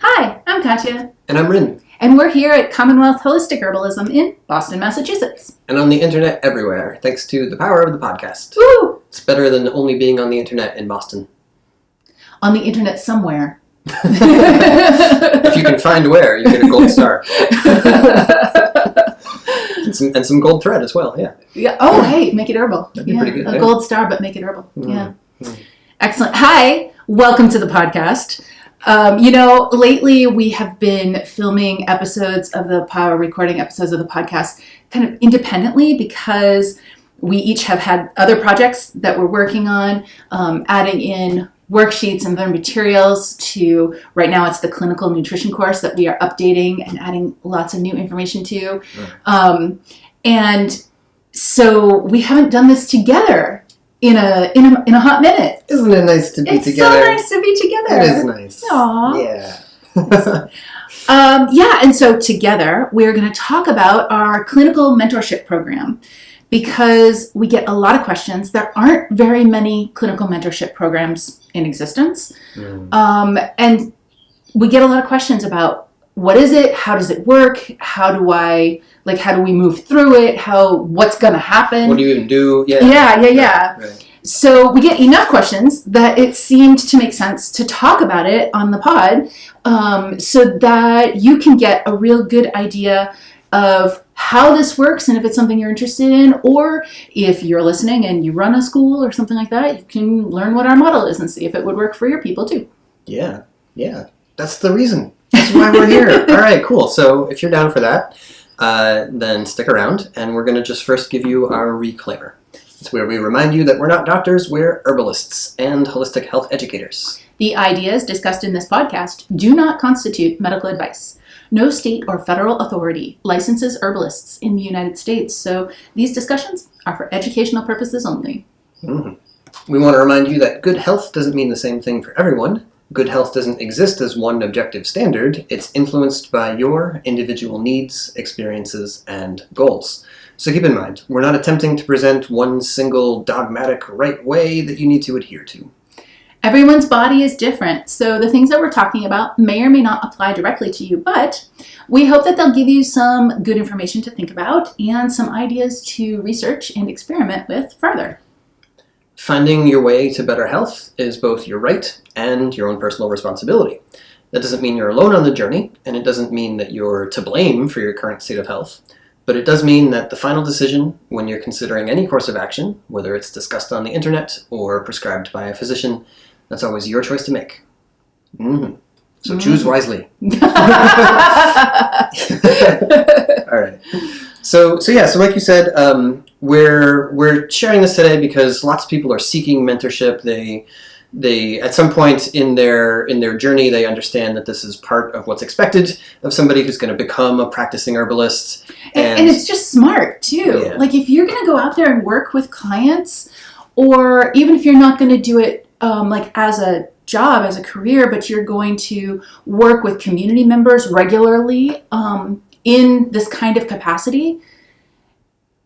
Hi, I'm Katya. And I'm Rin. And we're here at Commonwealth Holistic Herbalism in Boston, Massachusetts. And on the internet everywhere, thanks to the power of the podcast. Woo! It's better than only being on the internet in Boston. On the internet somewhere. If you can find where, you get a gold star. and some gold thread as well, yeah. Yeah. Oh, hey, make it herbal. That'd be pretty good. A gold star, but make it herbal. Mm. Yeah. Excellent. Hi, welcome to the podcast. Lately we have been filming recording episodes of the podcast kind of independently because we each have had other projects that we're working on, adding in worksheets and other materials to, right now it's the clinical nutrition course that we are updating and adding lots of new information to. And so we haven't done this together in a hot minute. Isn't it nice to be together? It's so nice to be together. It is nice. Aww. Yeah. And so together we're going to talk about our clinical mentorship program because we get a lot of questions. There aren't very many clinical mentorship programs in existence. And we get a lot of questions about what is it? How does it work? How do we move through it? What's going to happen? What do you even do? Yeah. Right. So we get enough questions that it seemed to make sense to talk about it on the pod so that you can get a real good idea of how this works and if it's something you're interested in, or if you're listening and you run a school or something like that, you can learn what our model is and see if it would work for your people too. Yeah. That's the reason. That's why we're here. All right, cool. So if you're down for that, then stick around, and we're going to just first give you our reclaimer. It's where we remind you that we're not doctors, we're herbalists and holistic health educators. The ideas discussed in this podcast do not constitute medical advice. No state or federal authority licenses herbalists in the United States, so these discussions are for educational purposes only. Mm-hmm. We want to remind you that good health doesn't mean the same thing for everyone. Good health doesn't exist as one objective standard. It's influenced by your individual needs, experiences, and goals. So keep in mind, we're not attempting to present one single dogmatic right way that you need to adhere to. Everyone's body is different, so the things that we're talking about may or may not apply directly to you, but we hope that they'll give you some good information to think about and some ideas to research and experiment with further. Finding your way to better health is both your right and your own personal responsibility. That doesn't mean you're alone on the journey, and it doesn't mean that you're to blame for your current state of health, but it does mean that the final decision when you're considering any course of action, whether it's discussed on the internet or prescribed by a physician, that's always your choice to make. So choose wisely. All right. So like you said, we're sharing this today because lots of people are seeking mentorship. They at some point in their journey, they understand that this is part of what's expected of somebody who's going to become a practicing herbalist. And it's just smart too. Yeah. Like if you're going to go out there and work with clients, or even if you're not going to do it as a job, as a career, but you're going to work with community members regularly in this kind of capacity,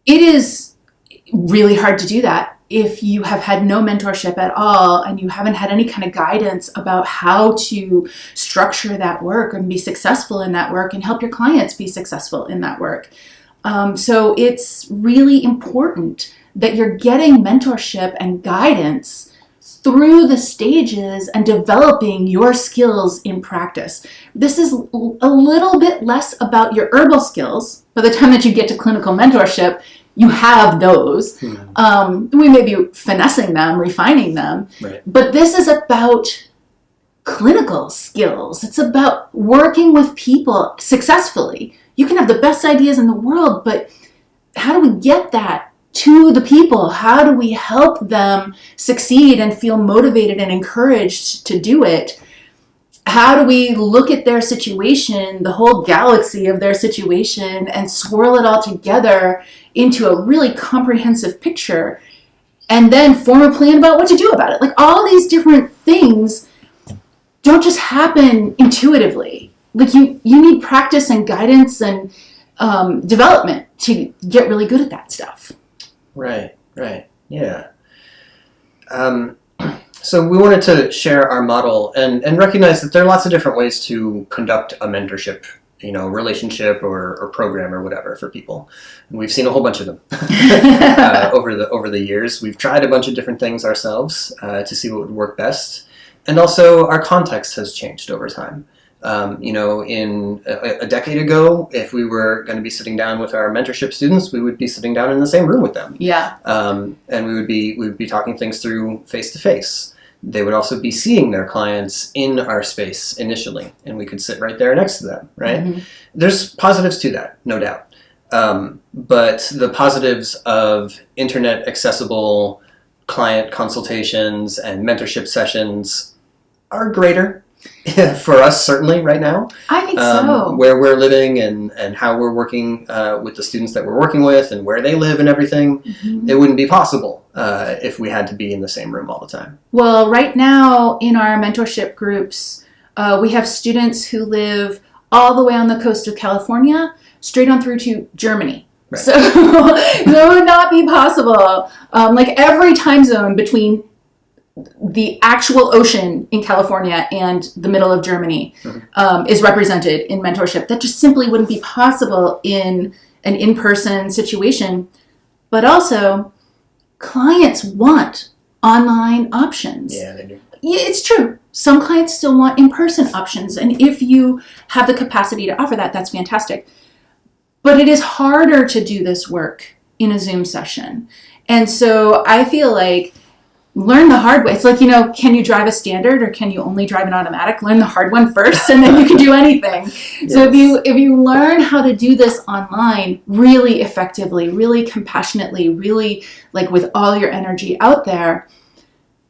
it is really hard to do that if you have had no mentorship at all and you haven't had any kind of guidance about how to structure that work and be successful in that work and help your clients be successful in that work. So it's really important that you're getting mentorship and guidance through the stages and developing your skills in practice. This is a little bit less about your herbal skills. By the time that you get to clinical mentorship, you have those. We may be finessing them, refining them, right. But this is about clinical skills. It's about working with people successfully. You can have the best ideas in the world, but how do we get that to the people? How do we help them succeed and feel motivated and encouraged to do it? How do we look at their situation, the whole galaxy of their situation, and swirl it all together into a really comprehensive picture, and then form a plan about what to do about it? Like all these different things don't just happen intuitively. Like you need practice and guidance and development to get really good at that stuff. Right, yeah. So we wanted to share our model and recognize that there are lots of different ways to conduct a mentorship, relationship or program or whatever for people. And we've seen a whole bunch of them over the years. We've tried a bunch of different things ourselves to see what would work best. And also our context has changed over time. In a decade ago, if we were going to be sitting down with our mentorship students, we would be sitting down in the same room with them. Yeah. And we would be talking things through face to face. They would also be seeing their clients in our space initially, and we could sit right there next to them, right? Mm-hmm. There's positives to that, no doubt. But the positives of internet accessible client consultations and mentorship sessions are greater. For us, certainly, right now. I think so. Where we're living and how we're working with the students that we're working with and where they live and everything, it wouldn't be possible if we had to be in the same room all the time. Well, right now in our mentorship groups, we have students who live all the way on the coast of California, straight on through to Germany. Right. So that would not be possible. Every time zone between the actual ocean in California and the middle of Germany is represented in mentorship. That just simply wouldn't be possible in an in-person situation. But also, clients want online options. Yeah, they do. Yeah, it's true. Some clients still want in-person options. And if you have the capacity to offer that, that's fantastic. But it is harder to do this work in a Zoom session. And so I feel like learn the hard way. It's like, can you drive a standard or can you only drive an automatic? Learn the hard one first and then you can do anything. Yes. So if you learn how to do this online really effectively, really compassionately, really with all your energy out there,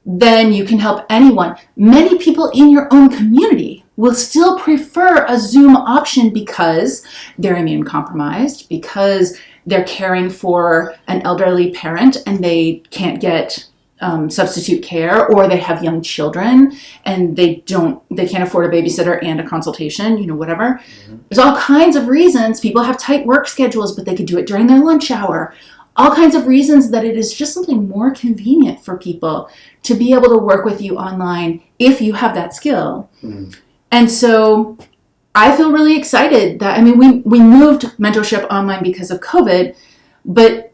then you can help anyone. Many people in your own community will still prefer a Zoom option because they're immune compromised, because they're caring for an elderly parent and they can't get substitute care, or they have young children and they can't afford a babysitter and a consultation, whatever. Mm-hmm. There's all kinds of reasons. People have tight work schedules, but they could do it during their lunch hour. All kinds of reasons that it is just simply more convenient for people to be able to work with you online if you have that skill. Mm-hmm. And so I feel really excited that, we moved mentorship online because of COVID, but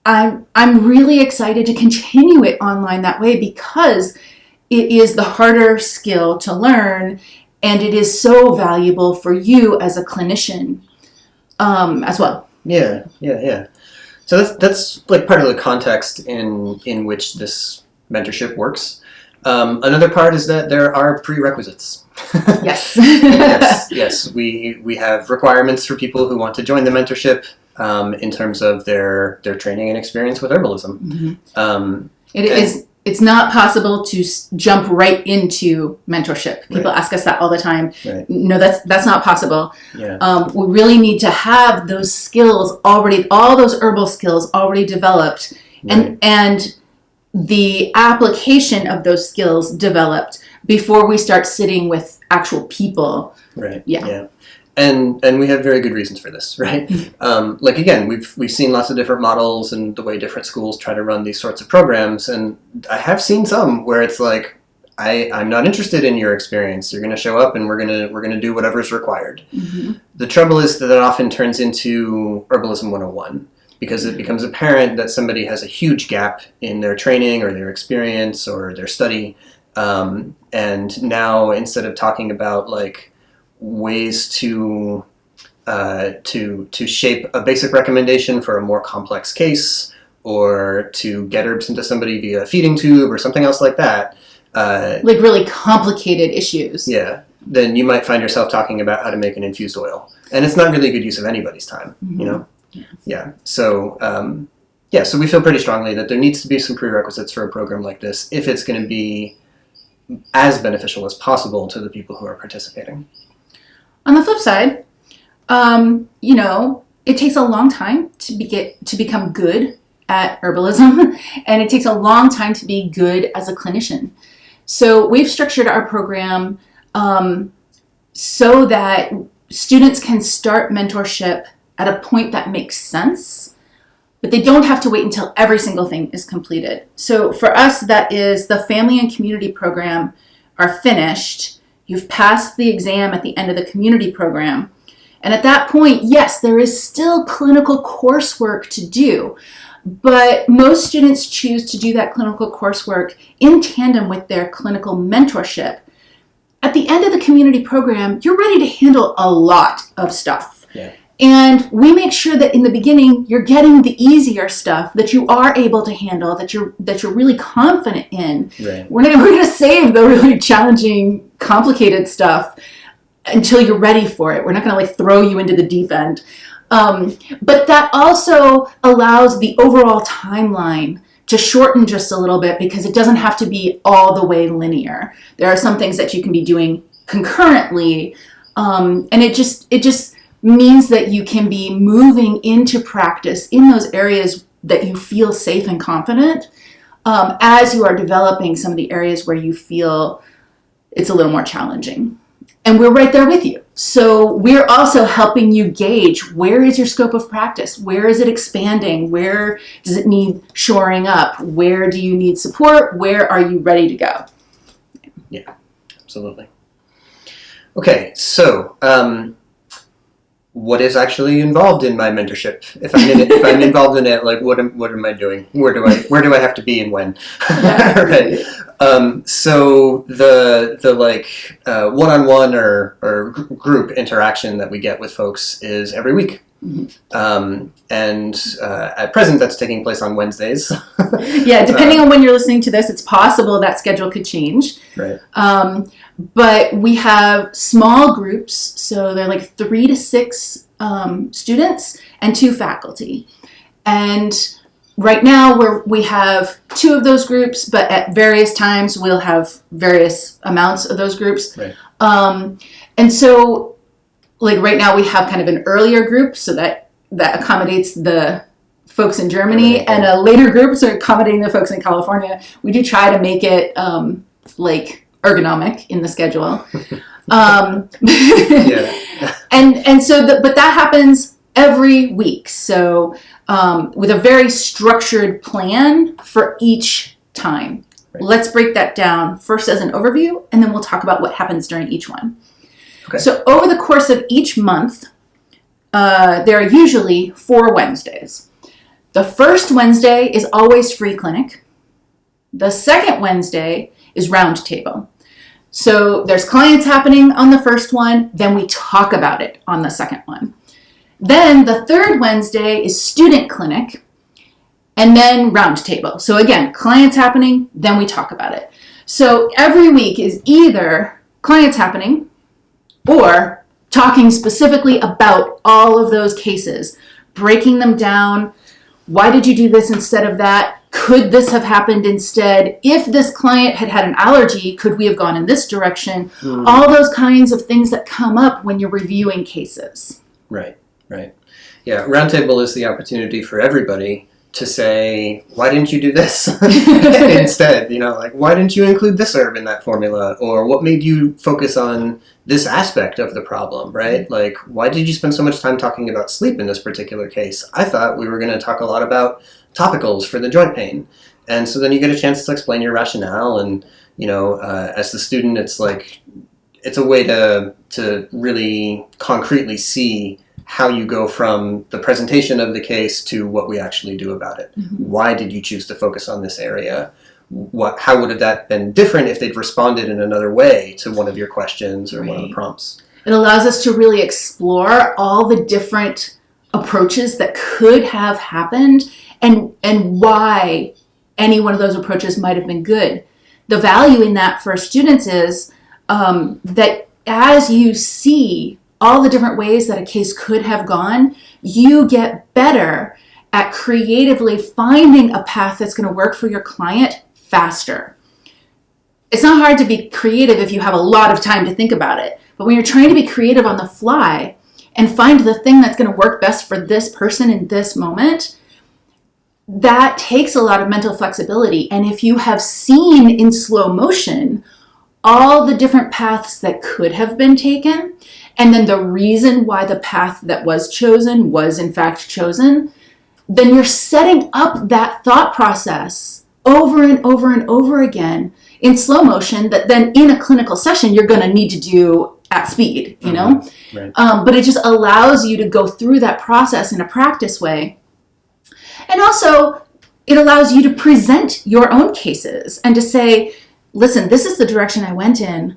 I'm really excited to continue it online that way because it is the harder skill to learn and it is so valuable for you as a clinician as well. Yeah. So that's part of the context in which this mentorship works. Another part is that there are prerequisites. Yes. Yes. We have requirements for people who want to join the mentorship. In terms of their training and experience with herbalism. Mm-hmm. It's not possible to jump right into mentorship. People ask us that all the time. Right. No, that's not possible. Yeah. We really need to have those skills already, all those herbal skills already developed, and the application of those skills developed before we start sitting with actual people. Right. Yeah. And we have very good reasons for this, right? Again, we've seen lots of different models and the way different schools try to run these sorts of programs, and I have seen some where it's like, I'm not interested in your experience. You're going to show up, and we're gonna do whatever's required. Mm-hmm. The trouble is that it often turns into Herbalism 101 because it becomes apparent that somebody has a huge gap in their training or their experience or their study, and now instead of talking about ways to shape a basic recommendation for a more complex case, or to get herbs into somebody via a feeding tube or something else like that. Really complicated issues. Yeah. Then you might find yourself talking about how to make an infused oil. And it's not really a good use of anybody's time, Mm-hmm. Yeah. So, so we feel pretty strongly that there needs to be some prerequisites for a program like this if it's going to be as beneficial as possible to the people who are participating. On the flip side, it takes a long time to become good at herbalism, and it takes a long time to be good as a clinician. So we've structured our program so that students can start mentorship at a point that makes sense, but they don't have to wait until every single thing is completed. So for us, that is the family and community program are finished. You've passed the exam at the end of the community program. And at that point, yes, there is still clinical coursework to do, but most students choose to do that clinical coursework in tandem with their clinical mentorship. At the end of the community program, you're ready to handle a lot of stuff. Yeah. And we make sure that in the beginning, you're getting the easier stuff that you are able to handle, that you're really confident in. Right. We're going to save the really challenging, complicated stuff until you're ready for it. We're not going to throw you into the deep end. But that also allows the overall timeline to shorten just a little bit, because it doesn't have to be all the way linear. There are some things that you can be doing concurrently, and it just means that you can be moving into practice in those areas that you feel safe and confident, as you are developing some of the areas where you feel it's a little more challenging. And we're right there with you. So we're also helping you gauge, where is your scope of practice? Where is it expanding? Where does it need shoring up? Where do you need support? Where are you ready to go? Yeah, absolutely. Okay, so what is actually involved in my mentorship? If I'm involved in it, what am I doing? Where do I have to be and when? Right. So the one-on-one or group interaction that we get with folks is every week. Mm-hmm. And at present, that's taking place on Wednesdays. Yeah, depending on when you're listening to this, it's possible that schedule could change. Right. But we have small groups, so they're 3 to 6 students and 2 faculty. And right now we have 2 of those groups, but at various times we'll have various amounts of those groups. Right. And so right now we have kind of an earlier group, so that accommodates the folks in Germany, right. And a later group, so accommodating the folks in California. We do try to make it ergonomic in the schedule. Yeah. And so but that happens every week. So with a very structured plan for each time. Right. Let's break that down first as an overview, and then we'll talk about what happens during each one. Okay. So over the course of each month, there are usually 4 Wednesdays. The first Wednesday is always free clinic. The second Wednesday is roundtable. So there's clients happening on the first one, then we talk about it on the second one. Then the third Wednesday is student clinic, and then roundtable. So again, clients happening, then we talk about it. So every week is either clients happening or talking specifically about all of those cases, breaking them down. Why did you do this instead of that? Could this have happened instead? If this client had had an allergy, could we have gone in this direction? Mm. All those kinds of things that come up when you're reviewing cases. Right. Yeah, roundtable is the opportunity for everybody to say, why didn't you do this instead? Why didn't you include this herb in that formula? Or what made you focus on this aspect of the problem, right? Why did you spend so much time talking about sleep in this particular case? I thought we were going to talk a lot about topicals for the joint pain. And so then you get a chance to explain your rationale. And, as the student, it's a way to really concretely see how you go from the presentation of the case to what we actually do about it. Mm-hmm. Why did you choose to focus on this area? How would have that been different if they'd responded in another way to one of your questions or right. One of the prompts? It allows us to really explore all the different approaches that could have happened and why any one of those approaches might have been good. The value in that for students is that as you see all the different ways that a case could have gone, you get better at creatively finding a path that's going to work for your client faster. It's not hard to be creative if you have a lot of time to think about it, but when you're trying to be creative on the fly and find the thing that's going to work best for this person in this moment, that takes a lot of mental flexibility. And if you have seen in slow motion all the different paths that could have been taken, and then the reason why the path that was chosen was in fact chosen, then you're setting up that thought process over and over and over again in slow motion that then in a clinical session you're going to need to do at speed, you know? Right. But it just allows you to go through that process in a practice way. And also, it allows you to present your own cases and to say, listen, this is the direction I went in,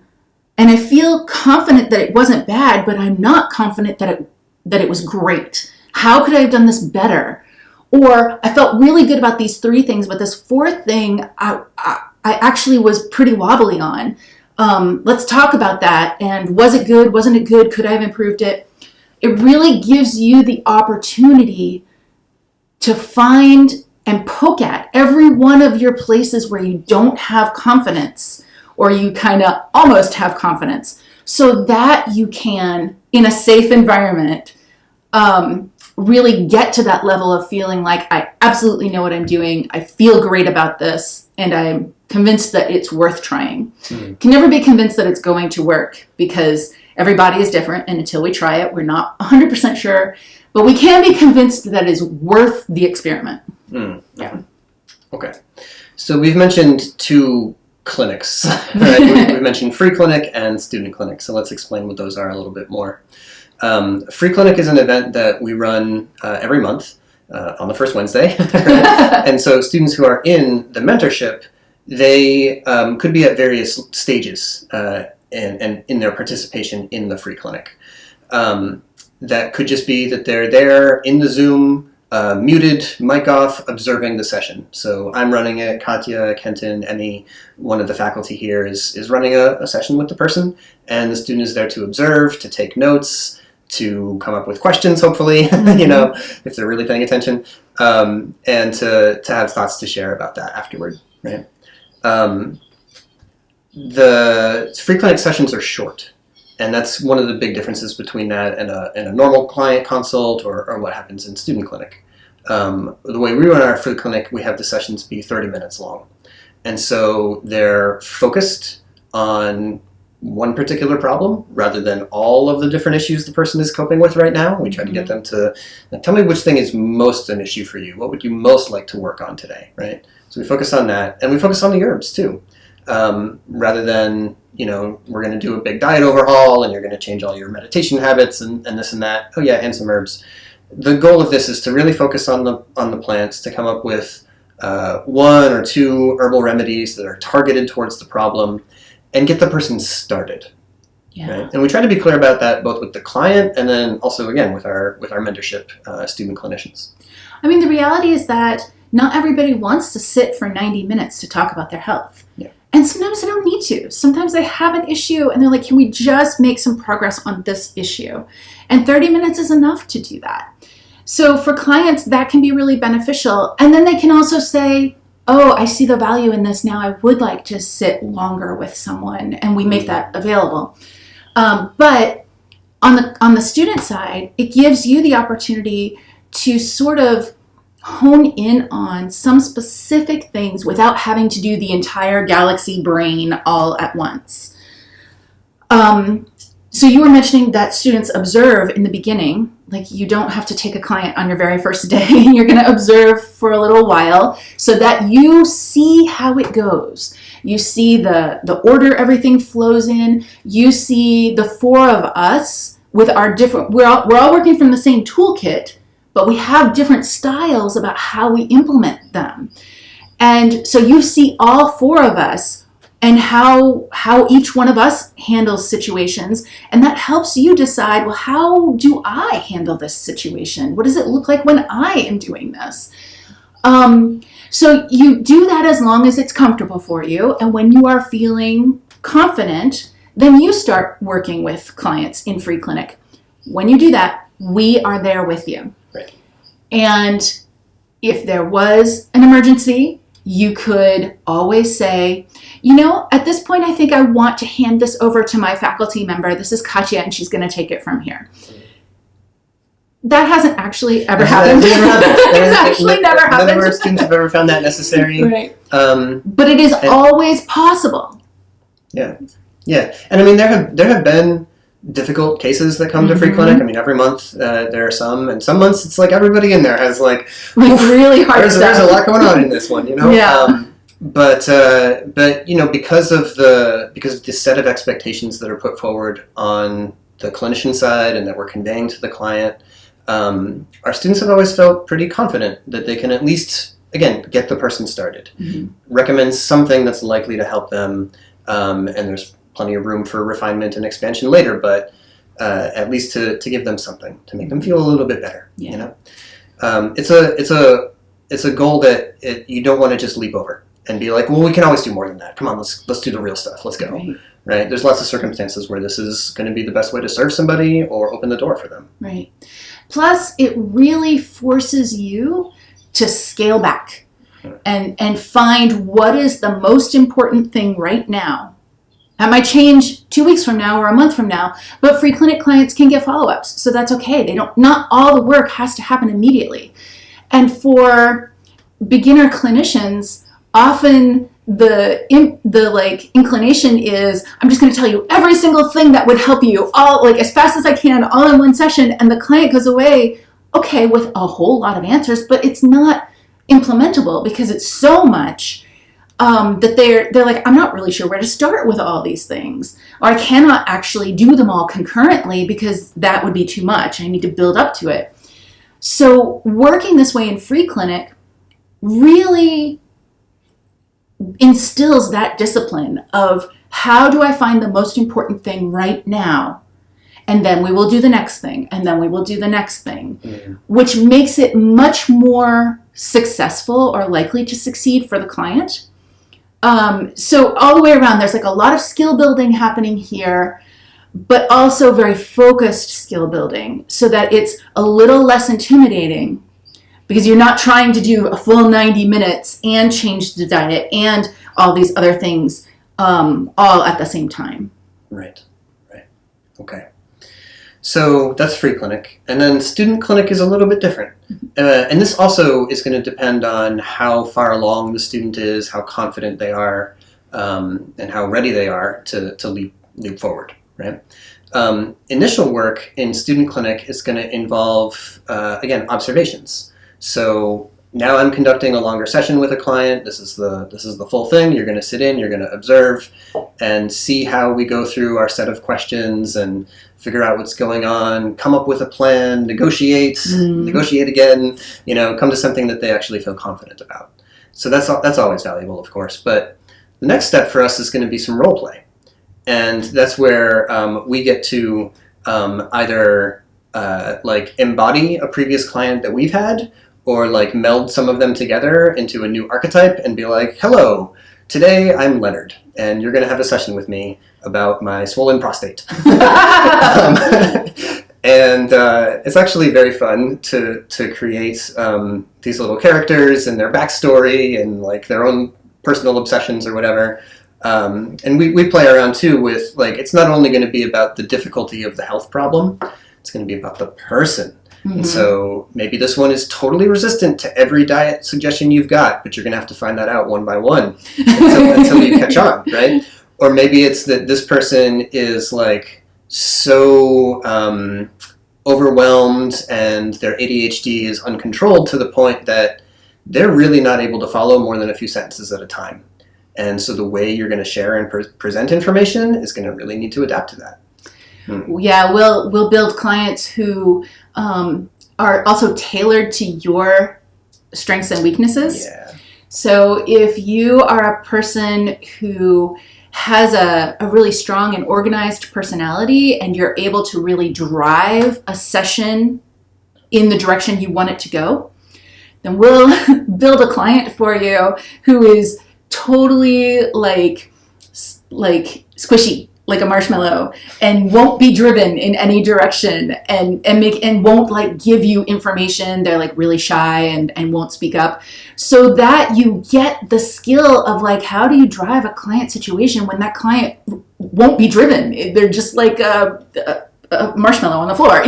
and I feel confident that it wasn't bad, but I'm not confident that it was great. How could I have done this better? Or I felt really good about these 3 things, but this 4th thing I actually was pretty wobbly on. Let's talk about that. And was it good? Wasn't it good? Could I have improved it? It really gives you the opportunity to find and poke at every one of your places where you don't have confidence, or you kind of almost have confidence, so that you can, in a safe environment, really get to that level of feeling like I absolutely know what I'm doing, I feel great about this, and I'm convinced that it's worth trying. Can never be convinced that it's going to work, because everybody is different, and until we try it, we're not 100% sure, but we can be convinced that it's worth the experiment. Yeah. Okay. So we've mentioned 2 clinics, right? We've mentioned free clinic and student clinic. So let's explain what those are a little bit more. Free clinic is an event that we run every month on the first Wednesday. And so students who are in the mentorship, they could be at various stages and in their participation in the free clinic. That could just be that they're there in the Zoom, muted, mic off, observing the session. So I'm running it, Katya, Kenton, any one of the faculty here is running a session with the person, and the student is there to observe, to take notes, to come up with questions, hopefully, you know, if they're really paying attention, and to have thoughts to share about that afterward, right? The free clinic sessions are short. And that's one of the big differences between that and a normal client consult or what happens in student clinic. The way we run our free clinic, we have the sessions be 30 minutes long. And so they're focused on one particular problem rather than all of the different issues the person is coping with right now. We try to get them to tell me which thing is most an issue for you. What would you most like to work on today, right? So we focus on that, and we focus on the herbs too, rather than, you know, we're going to do a big diet overhaul and you're going to change all your meditation habits and this and that. Oh yeah, and some herbs. The goal of this is to really focus on the plants, to come up with 1 or 2 herbal remedies that are targeted towards the problem, and get the person started. Yeah. Right? And we try to be clear about that both with the client and then also, again, with our mentorship student clinicians. I mean, the reality is that not everybody wants to sit for 90 minutes to talk about their health. Yeah. And sometimes they don't need to. Sometimes they have an issue and they're like, can we just make some progress on this issue? And 30 minutes is enough to do that. So for clients, that can be really beneficial. And then they can also say, oh, I see the value in this now. I would like to sit longer with someone, and we make that available. But on the student side, it gives you the opportunity to sort of hone in on some specific things without having to do the entire galaxy brain all at once. So you were mentioning that students observe in the beginning, like you don't have to take a client on your very first day. You're going to observe for a little while so that you see how it goes. You see the order everything flows in. You see the 4 of us with our different, we're all working from the same toolkit, but we have different styles about how we implement them. And so you see all 4 of us and how each one of us handles situations. And that helps you decide, well, how do I handle this situation? What does it look like when I am doing this? So you do that as long as it's comfortable for you. And when you are feeling confident, then you start working with clients in free clinic. When you do that, we are there with you. Right. And if there was an emergency, you could always say, you know, at this point, I think I want to hand this over to my faculty member. This is Katya, and she's going to take it from here. That hasn't actually ever happened. It's actually never happened. None of our students have ever found that necessary. Right. But it is always possible. Yeah. Yeah. And I mean, there have been difficult cases that come to free clinic. I mean, every month there are some, and some months it's like everybody in there has like really hard stuff. There's a lot going on in this one, you know. Yeah. But you know, because of the set of expectations that are put forward on the clinician side and that we're conveying to the client, our students have always felt pretty confident that they can at least, again, get the person started, recommend something that's likely to help them, and there's plenty of room for refinement and expansion later, but at least to give them something to make them feel a little bit better. Yeah. You know, it's a goal that you don't want to just leap over and be like, well, we can always do more than that. Come on, let's do the real stuff. Let's go. Right? There's lots of circumstances where this is going to be the best way to serve somebody or open the door for them. Right. Plus, it really forces you to scale back and find what is the most important thing right now. That might change 2 weeks from now or a month from now, but free clinic clients can get follow-ups, so that's okay. Not all the work has to happen immediately. And for beginner clinicians, often the inclination is, I'm just going to tell you every single thing that would help you all, like, as fast as I can, all in one session, and the client goes away, okay, with a whole lot of answers, but it's not implementable because it's so much that they're like, I'm not really sure where to start with all these things, or I cannot actually do them all concurrently because that would be too much. I need to build up to it. So working this way in free clinic really instills that discipline of, how do I find the most important thing right now? And then we will do the next thing, and then we will do the next thing, which makes it much more successful or likely to succeed for the client. So all the way around, there's like a lot of skill building happening here, but also very focused skill building so that it's a little less intimidating because you're not trying to do a full 90 minutes and change the diet and all these other things all at the same time. Right. Okay. So that's free clinic. And then student clinic is a little bit different. And this also is going to depend on how far along the student is, how confident they are, and how ready they are to leap forward, right? Initial work in student clinic is going to involve, again, observations. So now I'm conducting a longer session with a client. This is the full thing. You're going to sit in, you're going to observe and see how we go through our set of questions and figure out what's going on, come up with a plan, negotiate again, come to something that they actually feel confident about. So that's always valuable, of course. But the next step for us is going to be some role play. And that's where we get to either embody a previous client that we've had, or meld some of them together into a new archetype and be like, hello, today I'm Leonard, and you're going to have a session with me about my swollen prostate. And it's actually very fun to create these little characters and their backstory and their own personal obsessions or whatever. And we play around too with it's not only going to be about the difficulty of the health problem, it's going to be about the person. Mm-hmm. And so maybe this one is totally resistant to every diet suggestion you've got, but you're going to have to find that out one by one until you catch on, right? Or maybe it's that this person is so overwhelmed and their ADHD is uncontrolled to the point that they're really not able to follow more than a few sentences at a time. And so the way you're going to share and present information is going to really need to adapt to that. Yeah, we'll build clients who are also tailored to your strengths and weaknesses. Yeah. So if you are a person who has a really strong and organized personality and you're able to really drive a session in the direction you want it to go, then we'll build a client for you who is totally squishy, like a marshmallow, and won't be driven in any direction and won't give you information. They're really shy and won't speak up, so that you get the skill of how do you drive a client situation when that client won't be driven. They're just like a marshmallow on the floor,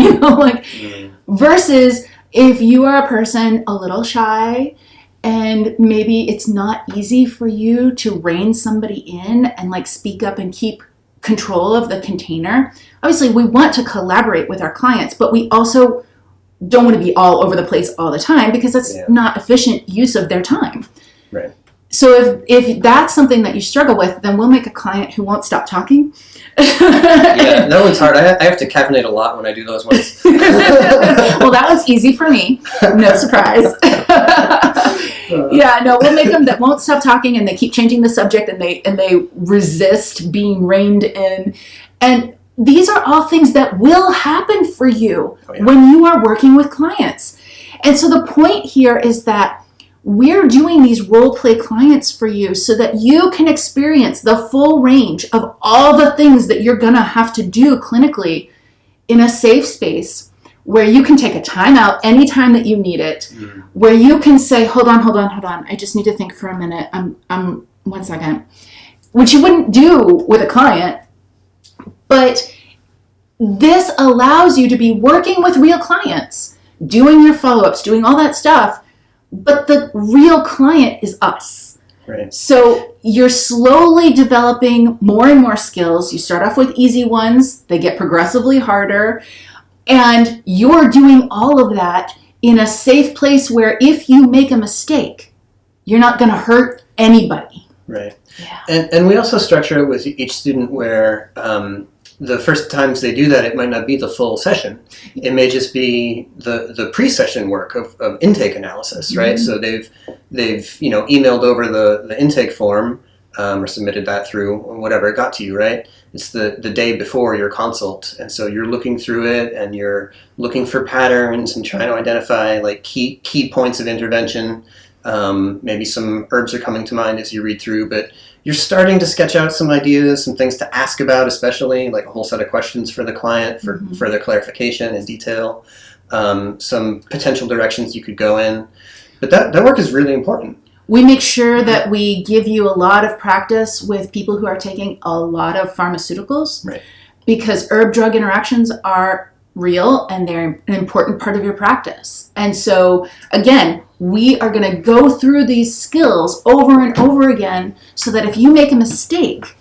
versus if you are a person a little shy and maybe it's not easy for you to rein somebody in and speak up and keep control of the container. Obviously, we want to collaborate with our clients, but we also don't want to be all over the place all the time because that's not efficient use of their time. Right. So if that's something that you struggle with, then we'll make a client who won't stop talking. Yeah, that one's hard. I have to caffeinate a lot when I do those ones. Well, that was easy for me. No surprise. Yeah, no, we'll make them that won't stop talking and they keep changing the subject and they resist being reined in. And these are all things that will happen for you when you are working with clients. And so the point here is that we're doing these role play clients for you so that you can experience the full range of all the things that you're going to have to do clinically in a safe space where you can take a time out anytime that you need it, where you can say, hold on. I just need to think for a minute. I'm 1 second, which you wouldn't do with a client. But this allows you to be working with real clients, doing your follow-ups, doing all that stuff. But the real client is us. Right. So you're slowly developing more and more skills. You start off with easy ones. They get progressively harder. And you're doing all of that in a safe place where if you make a mistake, you're not going to hurt anybody. Right. Yeah. And we also structure it with each student where the first times they do that, it might not be the full session. It may just be the pre-session work of intake analysis, right? So they've emailed over the intake form or submitted that through whatever it got to you, right? It's the day before your consult, and so you're looking through it and you're looking for patterns and trying to identify like key points of intervention. Maybe some herbs are coming to mind as you read through, but you're starting to sketch out some ideas, some things to ask about, especially like a whole set of questions for the client for further clarification and detail, some potential directions you could go in. But that work is really important. We make sure that we give you a lot of practice with people who are taking a lot of pharmaceuticals, right? Because herb-drug interactions are real and they're an important part of your practice. And so, again, we are going to go through these skills over and over again so that if you make a mistake,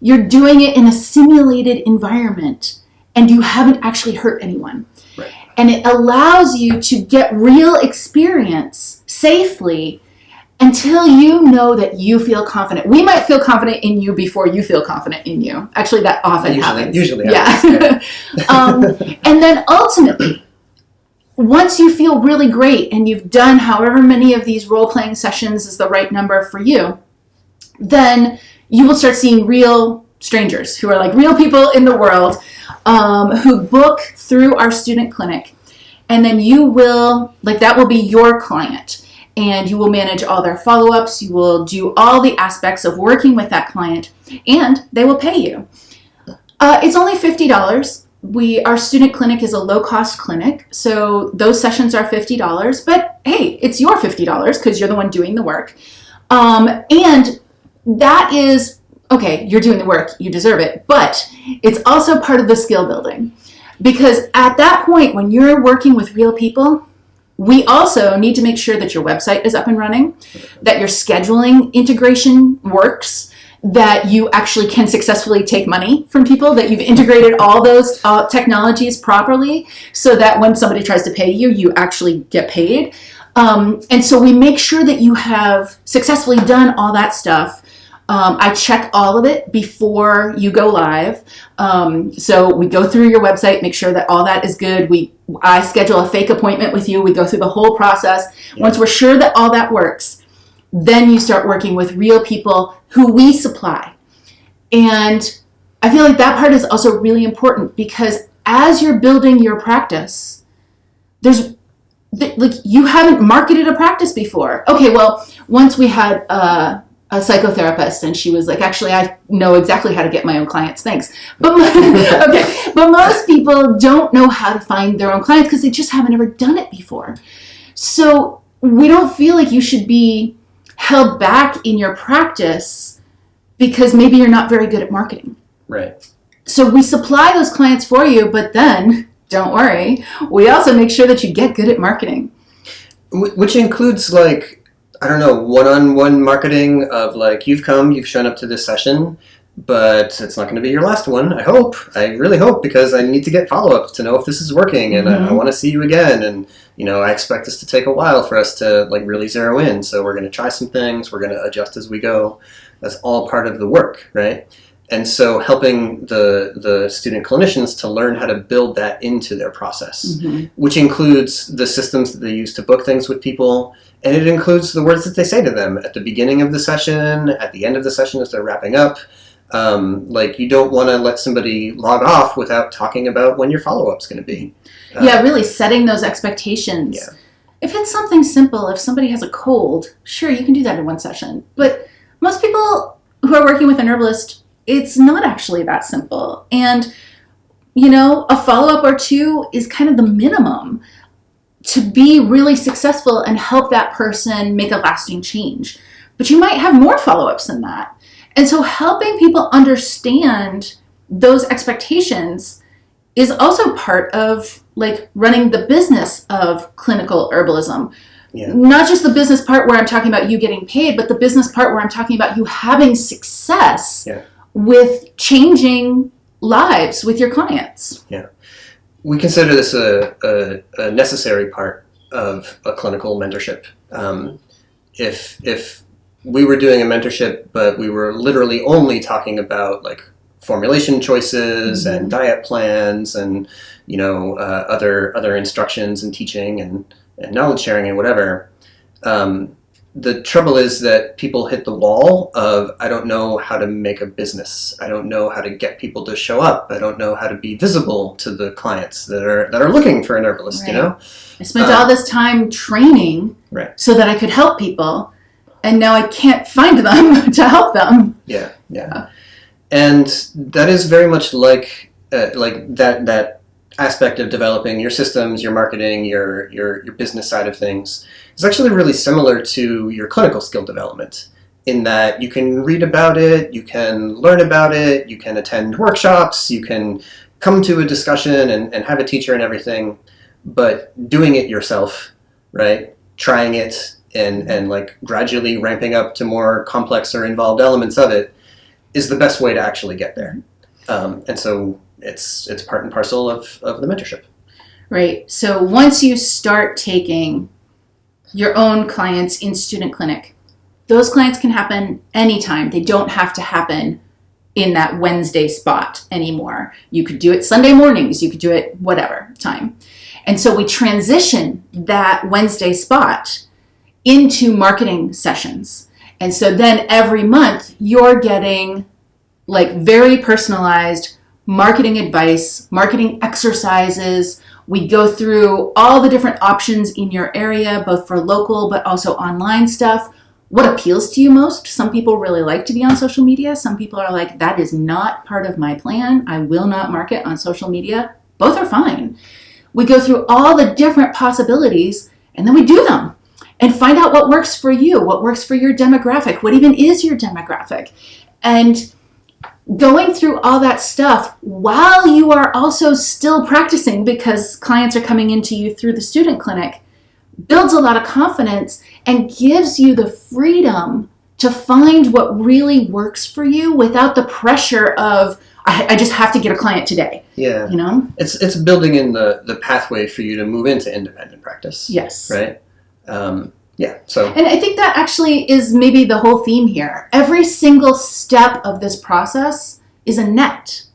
you're doing it in a simulated environment and you haven't actually hurt anyone. Right. And it allows you to get real experience safely until you know that you feel confident. We might feel confident in you before you feel confident in you. Actually, that often happens. Usually happens. Yeah. And then ultimately, once you feel really great and you've done however many of these role-playing sessions is the right number for you, then you will start seeing real strangers who are like real people in the world who book through our student clinic. And then you will, like that will be your client. And you will manage all their follow-ups. You will do all the aspects of working with that client. And they will pay you. It's only $50. Our student clinic is a low-cost clinic, so those sessions are $50. But hey, it's your $50 because you're the one doing the work. And that is, okay, you're doing the work, you deserve it. But it's also part of the skill building. Because at that point, when you're working with real people, we also need to make sure that your website is up and running, that your scheduling integration works, that you actually can successfully take money from people, that you've integrated all those technologies properly so that when somebody tries to pay you, you actually get paid. And so we make sure that you have successfully done all that stuff. I check all of it before you go live. So we go through your website, make sure that all that is good. I schedule a fake appointment with you. We go through the whole process. Yeah. Once we're sure that all that works, then you start working with real people who we supply. And I feel like that part is also really important because as you're building your practice, you haven't marketed a practice before. Okay, well, once we had a psychotherapist and she was like, actually, I know exactly how to get my own clients. Thanks. But most people don't know how to find their own clients because they just haven't ever done it before. So we don't feel like you should be held back in your practice because maybe you're not very good at marketing. Right. So we supply those clients for you, but then don't worry. We also make sure that you get good at marketing. Which includes like, I don't know, one-on-one marketing of like, you've shown up to this session. but it's not going to be your last one. I hope. I really hope, because I need to get follow-ups to know if this is working, and I want to see you again. And I expect this to take a while for us to really zero in. So we're going to try some things. We're going to adjust as we go. That's all part of the work, right? And so helping the student clinicians to learn how to build that into their process, which includes the systems that they use to book things with people. And it includes the words that they say to them at the beginning of the session, at the end of the session as they're wrapping up. You don't want to let somebody log off without talking about when your follow-up's going to be. Really setting those expectations. Yeah. If it's something simple, if somebody has a cold, sure, you can do that in one session. But most people who are working with an herbalist, it's not actually that simple. And, a follow-up or two is kind of the minimum to be really successful and help that person make a lasting change. But you might have more follow-ups than that. And so helping people understand those expectations is also part of running the business of clinical herbalism. Yeah. Not just the business part where I'm talking about you getting paid, but the business part where I'm talking about you having success with changing lives with your clients. Yeah. We consider this a necessary part of a clinical mentorship. If we were doing a mentorship, but we were literally only talking about formulation choices and diet plans and other instructions and teaching and knowledge sharing and whatever, the trouble is that people hit the wall of, I don't know how to make a business. I don't know how to get people to show up. I don't know how to be visible to the clients that are looking for an herbalist. Right. I spent all this time training so that I could help people, and now I can't find them to help them. Yeah. And that is very much like that aspect of developing your systems, your marketing, your business side of things. It's actually really similar to your clinical skill development, in that you can read about it, you can learn about it, you can attend workshops, you can come to a discussion and have a teacher and everything, but doing it yourself, right? Trying it and gradually ramping up to more complex or involved elements of it is the best way to actually get there. And so it's part and parcel of the mentorship. Right. So once you start taking your own clients in student clinic, those clients can happen anytime. They don't have to happen in that Wednesday spot anymore. You could do it Sunday mornings. You could do it whatever time. And so we transition that Wednesday spot into marketing sessions. And so then every month you're getting very personalized marketing advice, marketing exercises. We go through all the different options in your area, both for local but also online stuff. What appeals to you most? Some people really like to be on social media. Some people are like, that is not part of my plan. I will not market on social media. Both are fine. We go through all the different possibilities, and then we do them and find out what works for you, what works for your demographic, what even is your demographic. And going through all that stuff while you are also still practicing, because clients are coming into you through the student clinic, builds a lot of confidence and gives you the freedom to find what really works for you without the pressure of, I just have to get a client today. Yeah. It's building in the pathway for you to move into independent practice. Yes. Right? And I think that actually is maybe the whole theme here. Every single step of this process is a net.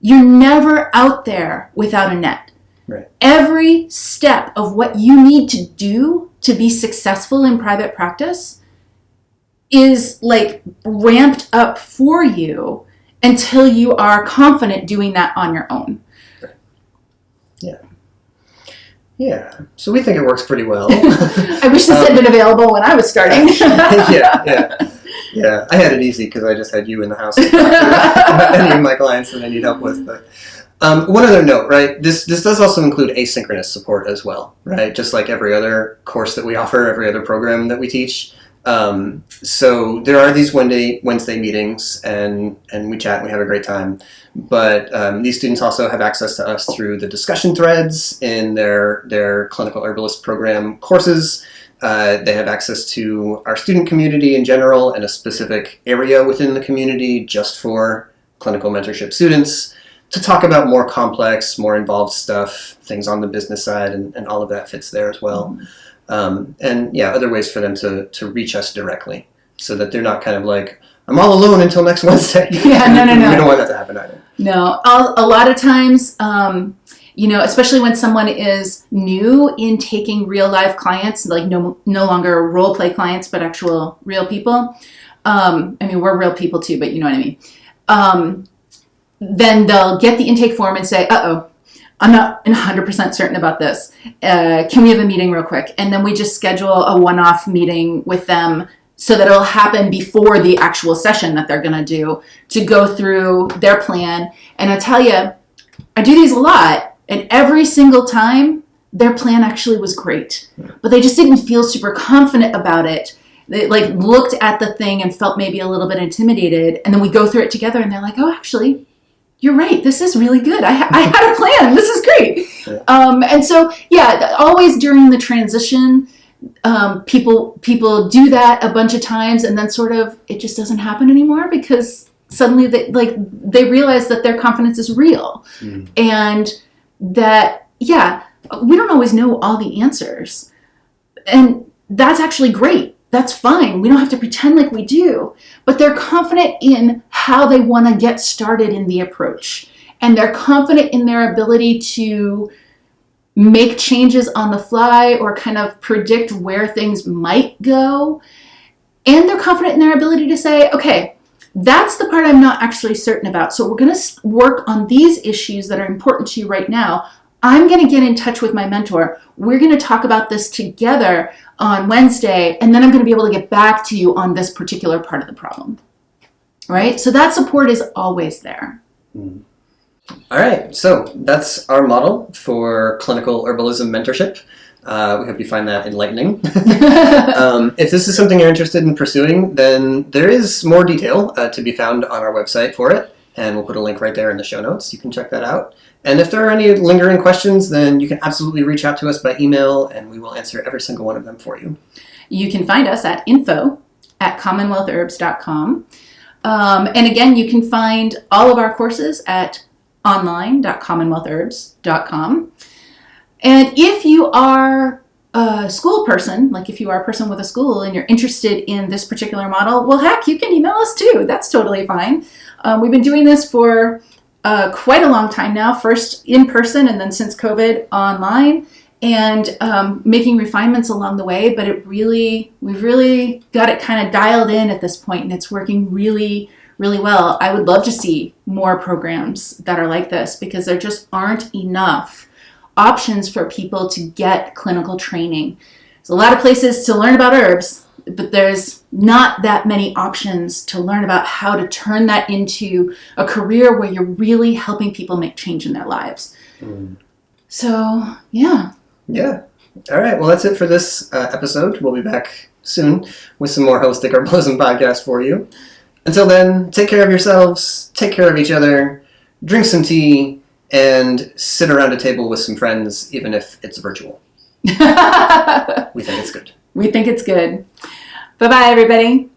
You're never out there without a net. Right. Every step of what you need to do to be successful in private practice is ramped up for you until you are confident doing that on your own. Right. Yeah. Yeah, so we think it works pretty well. I wish this had been available when I was starting. Yeah. I had it easy because I just had you in the house to talk to about any of my clients that I need help with. But one other note, right? This does also include asynchronous support as well, right? Just like every other course that we offer, every other program that we teach. So there are these Wednesday meetings, and we chat and we have a great time. But these students also have access to us through the discussion threads in their clinical herbalist program courses. They have access to our student community in general and a specific area within the community just for clinical mentorship students to talk about more complex, more involved stuff, things on the business side, and all of that fits there as well. And yeah, other ways for them to reach us directly so that they're not kind of like, I'm all alone until next Wednesday. Yeah, no. We don't want that to happen either. No, a lot of times, especially when someone is new in taking real life clients, like no longer role play clients, but actual real people. We're real people too, but you know what I mean. Then they'll get the intake form and say, I'm not 100% certain about this. Can we have a meeting real quick? And then we just schedule a one-off meeting with them so that it'll happen before the actual session that they're going to do to go through their plan. And I tell you, I do these a lot, and every single time their plan actually was great, but they just didn't feel super confident about it. They looked at the thing and felt maybe a little bit intimidated. And then we go through it together and they're like, oh, actually, you're right. This is really good. I had a plan. This is great. Yeah. And so, yeah, always during the transition, people do that a bunch of times, and then sort of it just doesn't happen anymore because suddenly they realize that their confidence is real, and that we don't always know all the answers, and that's actually great. That's fine. We don't have to pretend like we do, but they're confident in how they want to get started in the approach, and they're confident in their ability to make changes on the fly or kind of predict where things might go. And they're confident in their ability to say, okay, that's the part I'm not actually certain about. So we're going to work on these issues that are important to you right now. I'm going to get in touch with my mentor. We're going to talk about this together on Wednesday, and then I'm going to be able to get back to you on this particular part of the problem. Right? So that support is always there. All right, so that's our model for clinical herbalism mentorship. We hope you find that enlightening. If this is something you're interested in pursuing, then there is more detail to be found on our website for it, and we'll put a link right there in the show notes. You can check that out. And if there are any lingering questions, then you can absolutely reach out to us by email, and we will answer every single one of them for you. You can find us at info@commonwealthherbs.com. And again, you can find all of our courses at online.commonwealthherbs.com. And if you are a school person, like if you are a person with a school and you're interested in this particular model, well, heck, you can email us too. That's totally fine. We've been doing this for quite a long time now, first in person and then since COVID online, and making refinements along the way. But we've really got it kind of dialed in at this point, and it's working really, really well. I would love to see more programs that are like this because there just aren't enough options for people to get clinical training. There's a lot of places to learn about herbs, but there's not that many options to learn about how to turn that into a career where you're really helping people make change in their lives. So, yeah. Yeah. All right. Well, that's it for this episode. We'll be back soon with some more Holistic Herbalism podcast for you. Until then, take care of yourselves, take care of each other, drink some tea, and sit around a table with some friends, even if it's virtual. We think it's good. We think it's good. Bye-bye, everybody.